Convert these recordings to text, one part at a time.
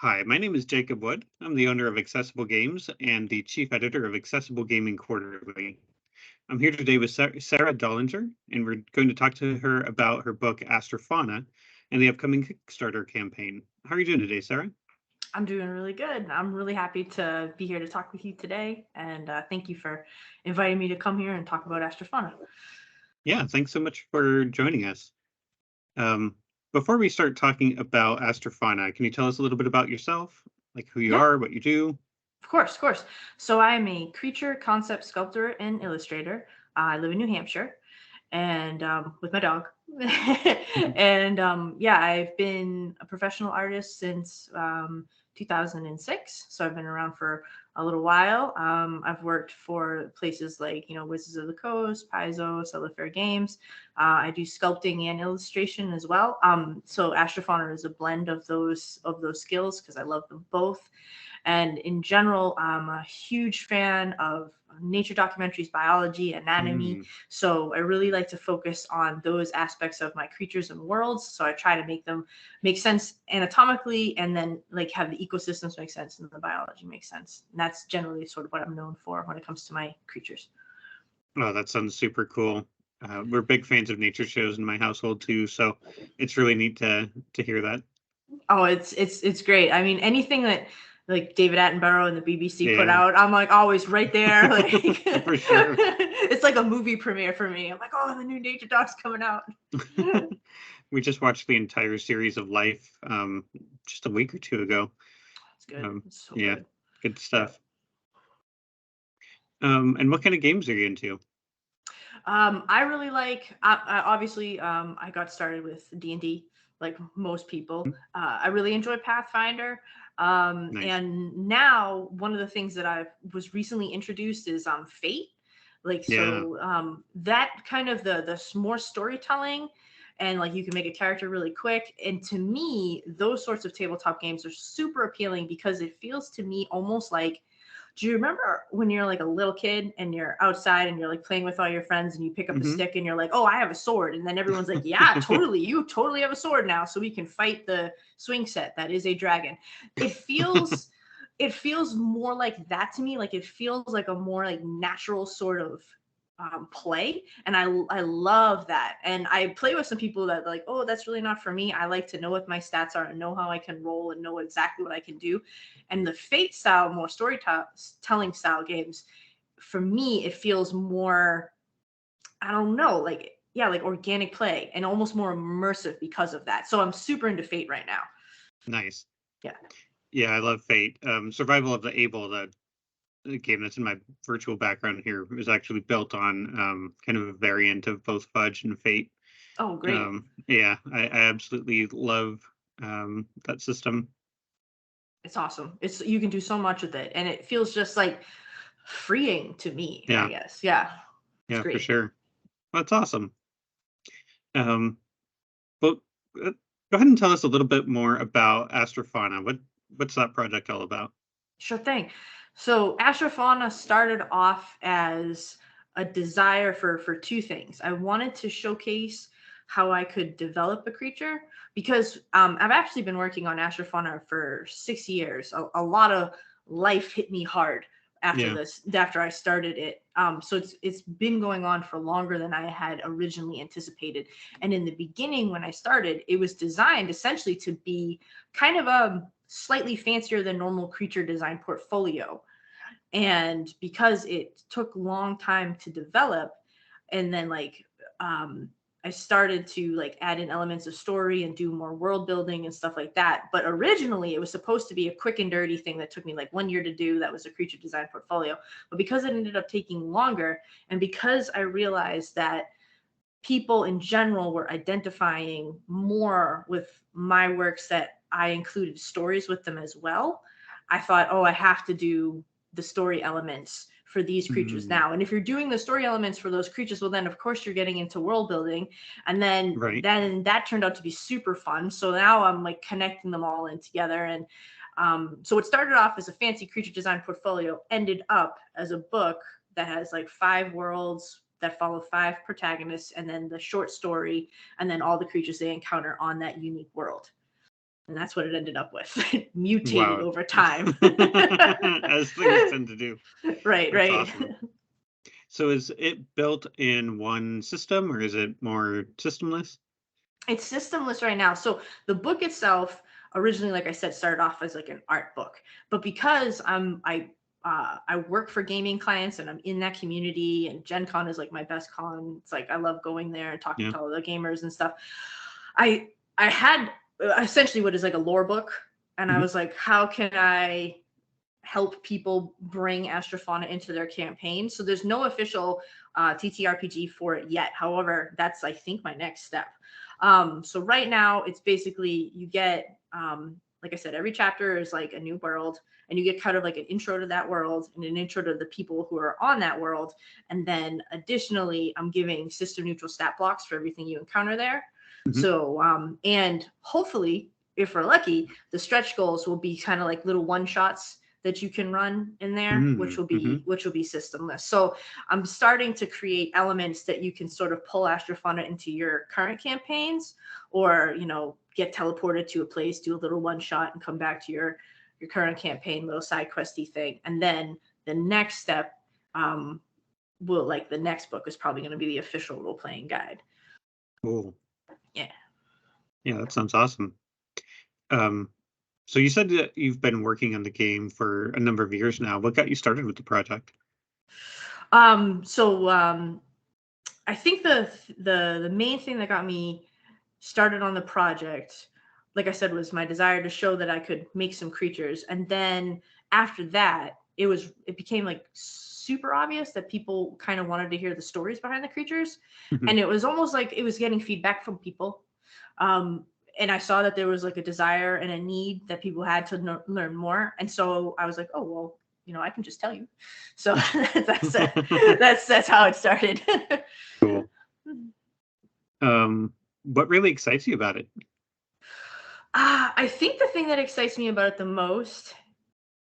Hi, my name is Jacob Wood. I'm the owner of Accessible Games and the chief editor of Accessible Gaming Quarterly. I'm here today with Sarah Dallinger, and we're going to talk to her about her book, Astra Fauna, and the upcoming Kickstarter campaign. How are you doing today, Sarah? I'm doing really good. I'm really happy to be here to talk with you today, and thank you for inviting me to come here and talk about Astra Fauna. Yeah, thanks so much for joining us. Um, Before we start talking about Astra Fauna, can you tell us a little bit about yourself, like who you Yeah, are, what you do? of course, of course. So I am a creature concept sculptor and illustrator. I live in New Hampshire, and with my dog. And yeah, I've been a professional artist since 2006. So I've been around for a little while. I've worked for places like Wizards of the Coast, Paizo, Cellar Fair Games. I do sculpting and illustration as well. So Astrofauna is a blend of those skills because I love them both. And in general, I'm a huge fan of nature documentaries, biology, anatomy. Hmm. So I really like to focus on those aspects of my creatures and worlds. So I try to make them make sense anatomically and then like have the ecosystems make sense and the biology make sense. And that's generally sort of what I'm known for when it comes to my creatures. Oh, that sounds super cool. We're big fans of nature shows in my household too, so it's really neat to hear that. Oh, it's great. I mean, anything that like David Attenborough and the BBC put Yeah, out, I'm like always right there. Like for sure. it's like a movie premiere for me. I'm like, oh, the new Nature Doc's coming out. We just watched the entire series of Life just a week or two ago. It's good. It's so Yeah, good. good Yeah. stuff. And what kind of games are you into? I really like. Obviously, I got started with D&D, like most people. I really enjoy Pathfinder, Nice. and now one of the things that I was recently introduced is Fate. Like Yeah. so, that kind of the more storytelling, and like you can make a character really quick. And to me, those sorts of tabletop games are super appealing because it feels to me almost like, do you remember when you're like a little kid and you're outside and you're like playing with all your friends and you pick up a Hmm. stick and you're like, "Oh, I have a sword." And then everyone's like, "Yeah, totally. You totally have a sword now, so we can fight the swing set that is a dragon." It feels it feels more like that to me. Like it feels like a more like natural sort of play, and I love that. And I play with some people that like, oh, that's really not for me. I like to know what my stats are and know how I can roll and know exactly what I can do. And the Fate style, more storytelling style games, for me, it feels more, I don't know, like, yeah, like organic play and almost more immersive because of that. So I'm super into Fate right now. Nice. Yeah. Yeah, I love Fate. Survival of the Able, the game that's in my virtual background here, is actually built on kind of a variant of both Fudge and Fate. Oh, great. Yeah, I absolutely love that system. It's awesome. It's you can do so much with it, and it feels just like freeing to me, I Yeah, guess. Yeah, it's yeah, for great. sure. That's awesome. Um, Well, go ahead and tell us a little bit more about Astrofauna. What's that project all about? Sure thing. So Astrofauna started off as a desire for two things. I wanted to showcase how I could develop a creature because I've actually been working on Astrofauna for 6 years. A lot of life hit me hard Yeah. after I started it. So it's been going on for longer than I had originally anticipated. And in the beginning, when I started, it was designed essentially to be kind of a slightly fancier than normal creature design portfolio. And because it took a long time to develop, and then like I started to like add in elements of story and do more world building and stuff like that. But originally it was supposed to be a quick and dirty thing that took me like 1 year to do. That was a creature design portfolio. But because it ended up taking longer, and because I realized that people in general were identifying more with my works that I included stories with them as well, I thought, oh, I have to do the story elements for these creatures Mm, now. And if you're doing the story elements for those creatures, well, then of course you're getting into world building, and then right. then that turned out to be super fun. So now I'm like connecting them all in together, and so it started off as a fancy creature design portfolio, ended up as a book that has like 5 worlds that follow 5 protagonists, and then the short story, and then all the creatures they encounter on that unique world. And that's what it ended up with. It mutated Wow. over time. As things tend to do. Right, That's right. awesome. So is it built in one system, or is it more systemless? It's systemless right now. So the book itself originally, like I said, started off as like an art book, but because I work for gaming clients and I'm in that community, and Gen Con is like my best con. It's like I love going there and talking Yeah. to all the gamers and stuff. I had essentially what is like a lore book, and I Mhm. was like, how can I help people bring Astra Fauna into their campaign? So there's no official TTRPG for it yet. However, that's I think my next step. So right now it's basically you get like I said, every chapter is like a new world, and you get kind of like an intro to that world and an intro to the people who are on that world. And then additionally, I'm giving system neutral stat blocks for everything you encounter there. Mhm. So and hopefully, if we're lucky, the stretch goals will be kind of like little one shots that you can run in there, which will Mhm. be systemless. So I'm starting to create elements that you can sort of pull Astra Fauna into your current campaigns, or get teleported to a place, do a little one shot, and come back to your current campaign, little side questy thing. And then the next step, will like the next book is probably going to be the official role playing guide. Cool. Yeah. Yeah, that sounds awesome. Um, so you said that you've been working on the game for a number of years now. What got you started with the project? So I think the main thing that got me started on the project, like I said, was my desire to show that I could make some creatures. And then after that, it became like super obvious that people kind of wanted to hear the stories behind the creatures. Mhm. And it was almost like it was getting feedback from people. And I saw that there was like a desire and a need that people had to learn more. And so I was like, oh, well, I can just tell you. So that's it. That's how it started. Cool. What really excites you about it? I think the thing that excites me about it the most,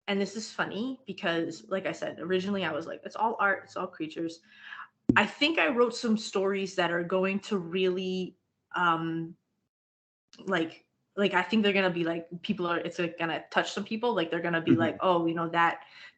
and this is funny because, like I said, originally I was like, it's all art, it's all creatures. I think I wrote some stories that are going to really, um, like I think they're gonna be like it's like gonna touch some people. Like they're gonna be like, Mhm. oh,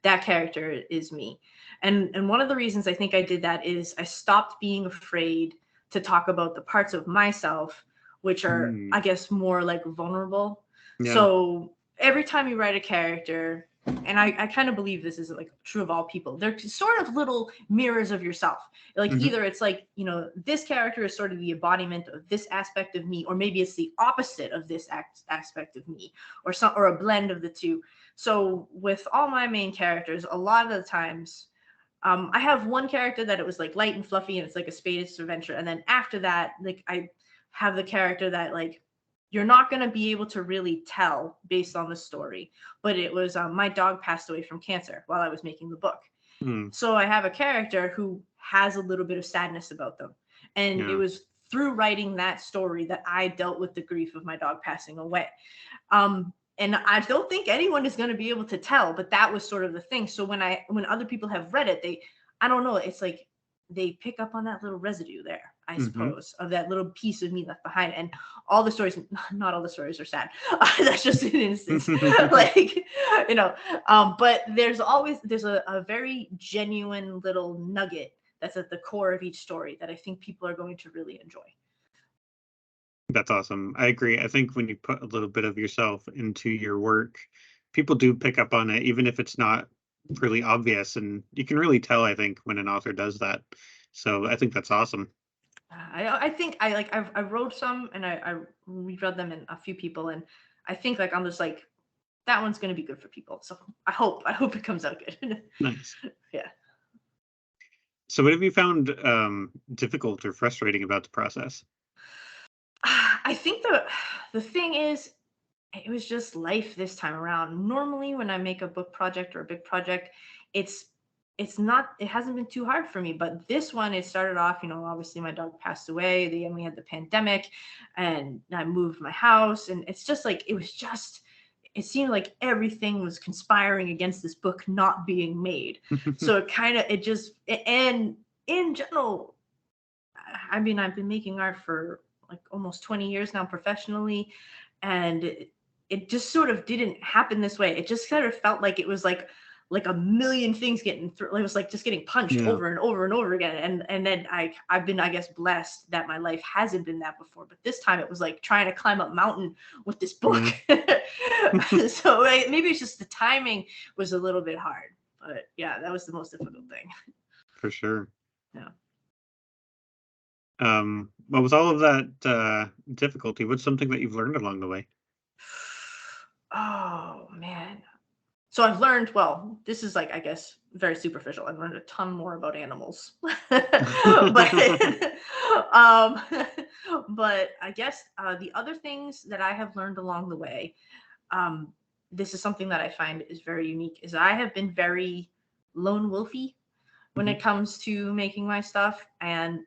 that character is me. And one of the reasons I think I did that is I stopped being afraid to talk about the parts of myself which are, I guess, more like vulnerable. Yeah. So every time you write a character, and I kind of believe this is like true of all people, they're sort of little mirrors of yourself. Like Mhm. either it's like, this character is sort of the embodiment of this aspect of me, or maybe it's the opposite of this aspect of me, or a blend of the two. So with all my main characters, a lot of the times, I have one character that it was like light and fluffy and it's like a space adventure. And then after that, like I have the character that like you're not going to be able to really tell based on the story. But it was my dog passed away from cancer while I was making the book. Mm. So I have a character who has a little bit of sadness about them. And it Yeah. was through writing that story that I dealt with the grief of my dog passing away. And I don't think anyone is going to be able to tell, but that was sort of the thing. So when other people have read it, I don't know, it's like they pick up on that little residue there, I Mhm. suppose, of that little piece of me left behind. And all the stories, not all the stories are sad. That's just an instance. Like, but there's a very genuine little nugget that's at the core of each story that I think people are going to really enjoy. That's awesome. I agree. I think when you put a little bit of yourself into your work, people do pick up on it, even if it's not really obvious. And you can really tell, I think, when an author does that. So I think that's awesome. I think I wrote some and I reread them in a few people, and I think like I'm just like that one's gonna be good for people. So I hope it comes out good. Nice. Yeah. So what have you found difficult or frustrating about the process? I think the thing is it was just life this time around. Normally when I make a book project or a big project, it's it hasn't been too hard for me, but this one it started off, obviously my dog passed away, then we had the pandemic and I moved my house, and it's just like it seemed like everything was conspiring against this book not being made. So and in general, I mean, I've been making art for like almost 20 years now professionally, and it just sort of didn't happen this way. It just sort of felt like it was like a million things getting through. It was like just getting punched Yeah. over and over and over again. And then I've been, I guess, blessed that my life hasn't been that before. But this time it was like trying to climb up mountain with this book. Yeah. So maybe it's just the timing was a little bit hard. But yeah, that was the most difficult thing. For sure. Yeah. Well, with all of that difficulty, what's something that you've learned along the way? Oh man. So I've learned, well, this is like, I guess, very superficial. I've learned a ton more about animals. but um but I guess the other things that I have learned along the way, um this is something that I find is very unique, is I have been very lone wolfy when Mhm. it comes to making my stuff. And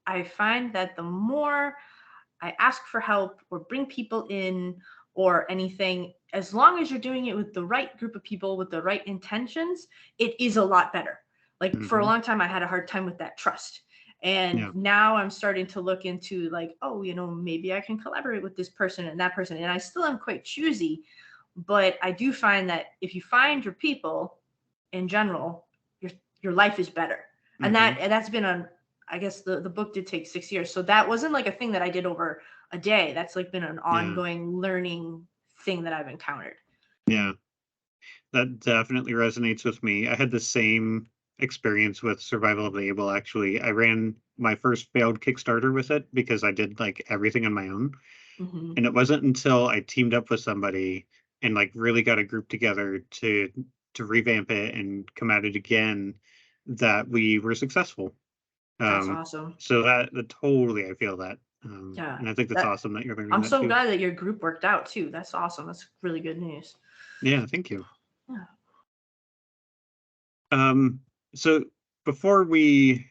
I find that the more I ask for help or bring people in or anything, as long as you're doing it with the right group of people with the right intentions, it is a lot better. Like for a Mhm. long time, I had a hard time with that trust. And Yeah. now I'm starting to look into like, oh, maybe I can collaborate with this person and that person. And I still am quite choosy, but I do find that if you find your people in general, your life is better. And Mhm. that's been on, I guess the book did take 6 years. So that wasn't like a thing that I did over a day. That's like been an Yeah. ongoing learning thing that I've encountered. Yeah. That definitely resonates with me. I had the same experience with Survival of the Able, actually. I ran my first failed Kickstarter with it because I did like everything on my own. Hmm. And it wasn't until I teamed up with somebody and like really got a group together to revamp it and come at it again that we were successful. That's Um, awesome. so that totally, I feel that. Yeah. And I think that's That awesome that you're learning I'm that so too. glad that your group worked out too. That's awesome. That's really good news. Yeah, thank you. Yeah. Um, so before we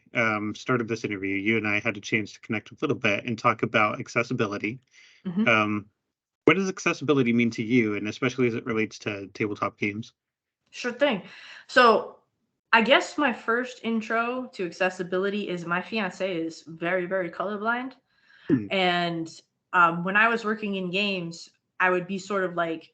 started this interview, you and I had a chance to connect a little bit and talk about accessibility. Hmm. Um, what does accessibility mean to you, and especially as it relates to tabletop games? Sure thing. So I guess my first intro to accessibility is my fiance is very, very colorblind. Hmm. And when I was working in games, I would be sort of like,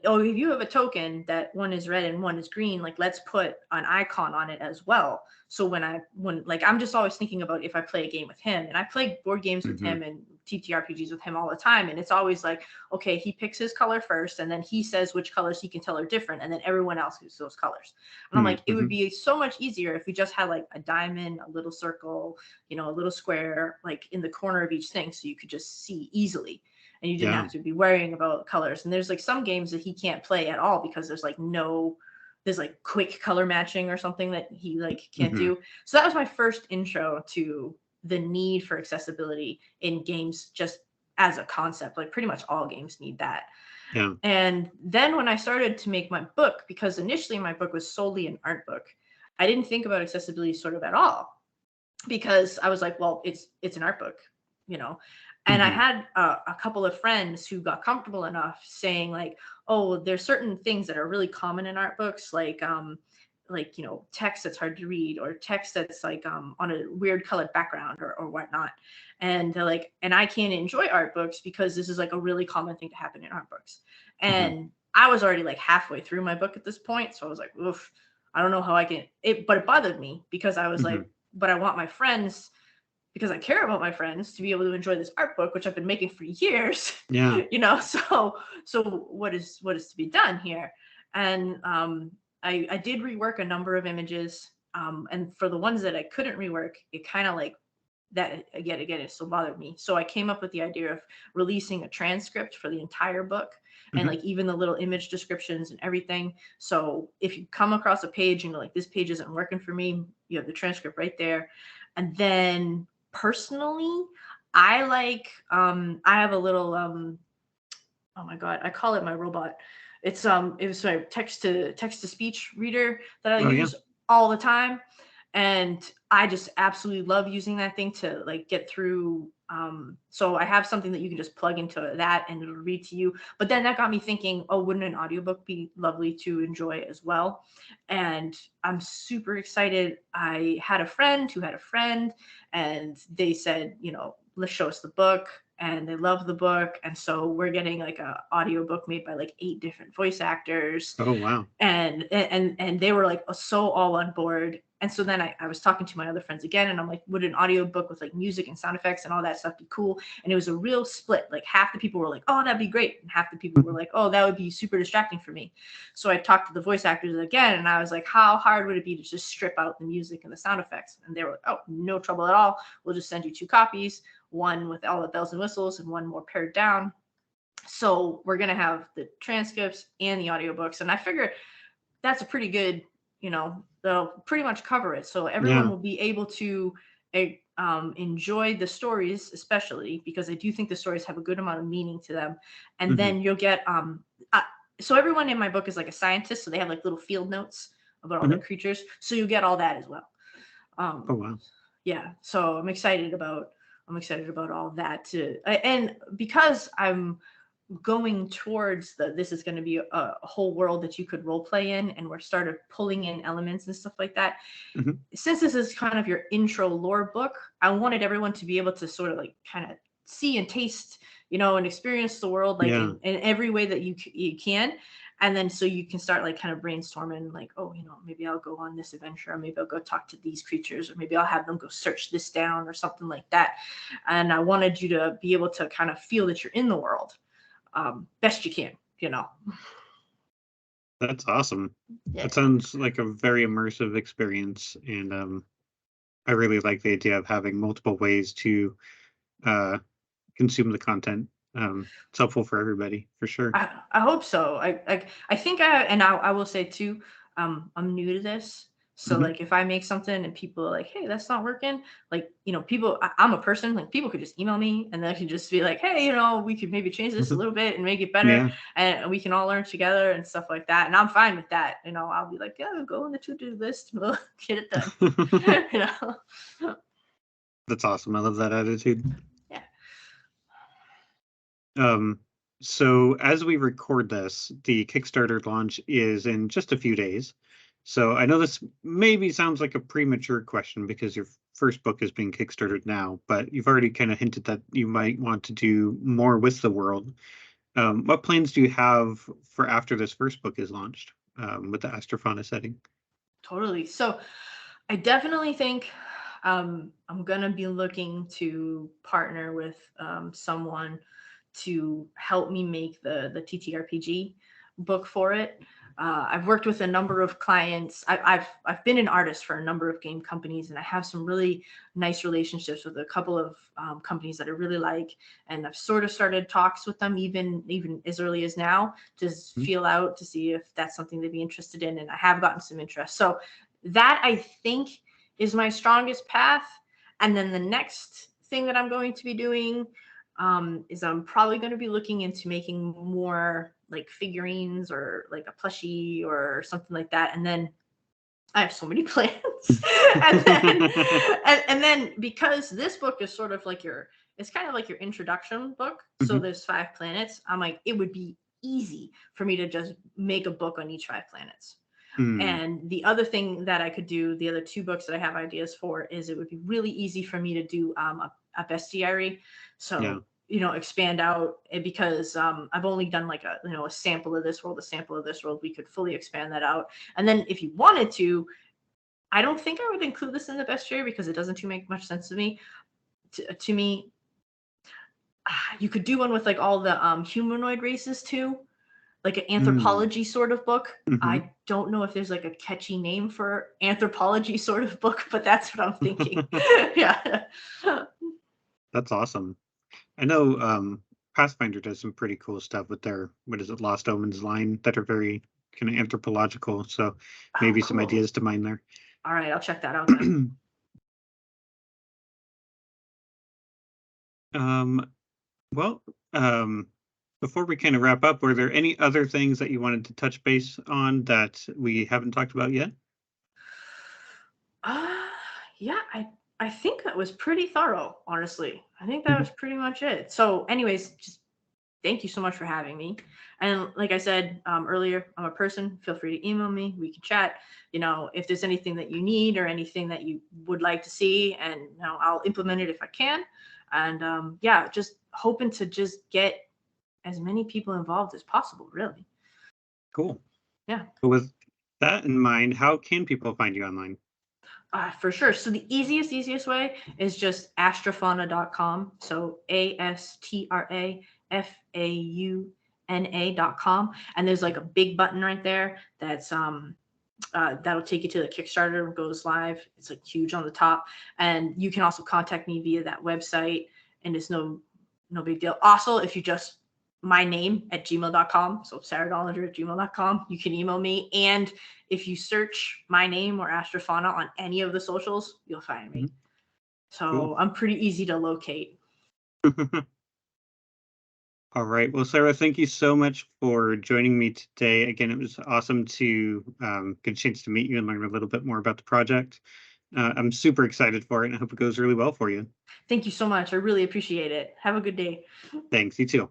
oh, if you have a token that one is red and one is green, like let's put an icon on it as well. So when like I'm just always thinking about if I play a game with him, and I play board games with Hmm. him and TTRPGs with him all the time, and it's always like, okay, he picks his color first, and then he says which colors he can tell are different, and then everyone else uses those colors. And I'm like, it would Hmm. be so much easier if we just had like a diamond, a little circle, a little square, like in the corner of each thing, so you could just see easily and you didn't Yeah. have to be worrying about colors. And there's like some games that he can't play at all because there's like quick color matching or something that he like can't Hmm. do. So that was my first intro to the need for accessibility in games, just as a concept. Like pretty much all games need that. Yeah. And then when I started to make my book, because initially my book was solely an art book, I didn't think about accessibility sort of at all, because I was like, well, it's an art book, you know. And I Hmm. had a couple of friends who got comfortable enough saying like, oh, there's certain things that are really common in art books, like text that's hard to read, or text that's like on a weird colored background or whatnot. And they're like, and I can't enjoy art books because this is like a really common thing to happen in art books. Hmm. And I was already like halfway through my book at this point, so I was like, oof, I don't know how I can it, but it bothered me because I was Hmm. like, but I want my friends, because I care about my friends, to be able to enjoy this art book, which I've been making for years. Yeah. So what is to be done here? And I did rework a number of images, and for the ones that I couldn't rework, it kind of like that again it still bothered me. So I came up with the idea of releasing a transcript for the entire book, and Hmm. like even the little image descriptions and everything. So if you come across a page and you're like, this page isn't working for me, you have the transcript right there. And then personally, I have a little oh my god, I call it my robot. It was my text to speech reader that I Oh yeah. use all the time, and I just absolutely love using that thing to like get through. So I have something that you can just plug into that and it'll read to you. But then that got me thinking, oh, wouldn't an audiobook be lovely to enjoy as well? And I'm super excited. I had a friend who had a friend, and they said, let's show us the book. and they love the book. And so we're getting like a audiobook made by like 8 different voice actors. Oh, wow. And they were like so all on board. And so then I was talking to my other friends again, and I'm like, would an audiobook with like music and sound effects and all that stuff be cool? And it was a real split. Like half the people were like, oh, that'd be great. And half the people were like, oh, that would be super distracting for me. So I talked to the voice actors again, and I was like, how hard would it be to just strip out the music and the sound effects? And they were like, oh, no trouble at all. We'll just send you 2 copies, one with all the bells and whistles and one more pared down. So we're going to have the transcripts and the audiobooks. And I figured that's a pretty good, they'll pretty much cover it. So everyone will be able to enjoy the stories, especially because I do think the stories have a good amount of meaning to them. And then you'll get, so everyone in my book is like a scientist. So they have like little field notes about all the creatures. So you get all that as well. Oh, wow. Yeah. So I'm excited about all that too. And because I'm going towards this is going to be a whole world that you could role play in, and we're started pulling in elements and stuff like that. Since this is kind of your intro lore book, I wanted everyone to be able to sort of like kind of see and taste, and experience the world like in every way that you can. And then so you can start like kind of brainstorming like, oh, maybe I'll go on this adventure, or maybe I'll go talk to these creatures, or maybe I'll have them go search this down or something like that. And I wanted you to be able to kind of feel that you're in the world best you can. That's awesome. Yeah. That sounds like a very immersive experience, and I really like the idea of having multiple ways to consume the content. It's helpful for everybody, for sure. I hope so. I think I will say too, I'm new to this. So like if I make something and people are like, hey, that's not working, like, people, I'm a person, like people could just email me and they can just be like, hey, we could maybe change this a little bit and make it better, and we can all learn together and stuff like that. And I'm fine with that. I'll be like, yeah, go on the to-do list, we'll get it done. That's awesome. I love that attitude. Yeah. So as we record this, the Kickstarter launch is in just a few days. So I know this maybe sounds like a premature question because your first book is being Kickstarted now, but you've already kind of hinted that you might want to do more with the world. What plans do you have for after this first book is launched with the Astra Fauna setting? Totally. So I definitely think I'm going to be looking to partner with someone to help me make the TTRPG book for it. I've worked with a number of clients. I've been an artist for a number of game companies, and I have some really nice relationships with a couple of companies that I really like. And I've sort of started talks with them even as early as now to feel out to see if that's something they'd be interested in. And I have gotten some interest. So that I think is my strongest path. And then the next thing that I'm going to be doing is I'm probably going to be looking into making more like figurines or like a plushie or something like that. And then I have so many plans. and then because this book is sort of like it's kind of like your introduction book. So there's 5 planets. I'm like, it would be easy for me to just make a book on each 5 planets. And the other thing that I could do, the other 2 books that I have ideas for, is it would be really easy for me to do a bestiary. So, expand out, because I've only done like a sample of this world, a sample of this world. We could fully expand that out. And then if you wanted to, I don't think I would include this in the bestiary because it doesn't make much sense to me. To me, you could do one with like all the humanoid races too. Like an anthropology sort of book. I don't know if there's like a catchy name for anthropology sort of book, but that's what I'm thinking. Yeah. That's awesome. I know Pathfinder does some pretty cool stuff with their, Lost Omens line that are very kind of anthropological. So maybe some ideas to mine there. All right, I'll check that out then. Before we kind of wrap up, were there any other things that you wanted to touch base on that we haven't talked about yet? Yeah, I think that was pretty thorough, honestly. I think that was pretty much it. So anyways, just thank you so much for having me. And like I said earlier, I'm a person. Feel free to email me. We can chat. If there's anything that you need or anything that you would like to see, and I'll implement it if I can. And yeah, just hoping to just get as many people involved as possible, really. Cool. Yeah. So with that in mind, how can people find you online? For sure. So the easiest way is just astrafauna.com. So ASTRAFAUNA.com. And there's like a big button right there that's that'll take you to the Kickstarter. It goes live. It's like huge on the top. And you can also contact me via that website, and it's no big deal. Also, if you just my name at gmail.com, so Sarah Dallinger at gmail.com, you can email me. And if you search my name or Astra Fauna on any of the socials, you'll find me. Mhm. So Cool. I'm pretty easy to locate. All right. Well, Sarah, thank you so much for joining me today. Again, it was awesome to get a chance to meet you and learn a little bit more about the project. I'm super excited for it, and I hope it goes really well for you. Thank you so much. I really appreciate it. Have a good day. Thanks. You too.